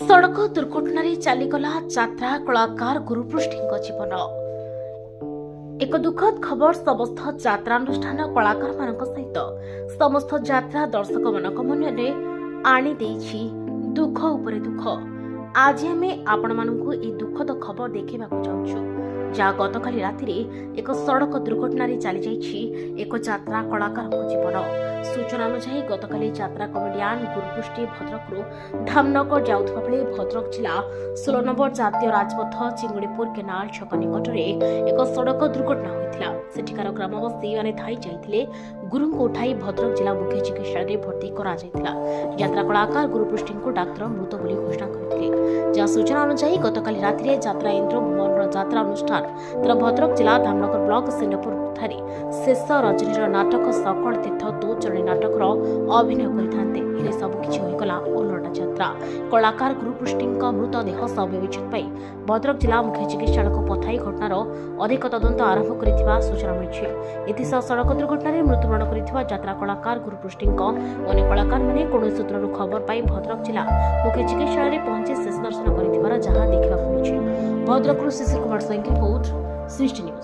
सड़क दुर्घटन चलीगला यात्रा कलाकार गुरुपृष्ठी जीवन। एक दुखद खबर समस्त यात्रानुष्ठान कलाकार मान सहित समस्त यात्रा दर्शक मान मन आनी दुख उपरे दुख। आज आम आपण मानू ए दुखद खबर देखा चाहूँ जहाँ गतकाली राति एक सड़क दुर्घटन चली जाइछि एक यात्रा कलाकार जीवन। सूचना अनुसार गतकाली यात्रा कमेडियान गुरुपृष्ठी भद्रकरू धामनगर जाउथबा बेले भद्रक जिला 16 नंबर जातीय राजपथ चिंगुड़ीपुर केनाल छक निकट में एक सड़क दुर्घटना होइथिला। सेठिकार ग्रामवासी माने धाई जाइथिले गुरु को उठाई भद्रक जिला मुख्य चिकित्सालय भर्ती करा जाइथिला। यात्रा कलाकार गुरुपृष्ठी को डाक्तर मृत बोली घोषणा करथिले। जहाँ सूचना अनुसार गतकाली राति यात्रा इंद्र भुवन यात्रा अनुष्ठान तर भद्रक जिला धामनगर ब्लॉक सेंडपुर ठारे शेष रजनीर नाटक सकल तीर्थ दो चरणी नाटक अभिनय करते सबकि होगला ओलट यात्रा। कलाकार गुरुपृष्ठी मृतदेह शवविच्छेद भद्रक जिला मुख्य चिकित्सालय को पठाई घटनार अधिक तदंत आरंभ कर सूचना मिली। सड़क दुर्घटन मृत्युवरण कर यात्रा कलाकार गुरुपृष्ठी अन्य कलाकार मैंने कौन सूत्रु खबर पाई भद्रक जिला मुख्य चिकित्सालय पहुंची शेष दर्शन कर देखा मिली। भद्रक शिशिर कुमार सिंह रिपोर्ट सृष्टि न्यूज।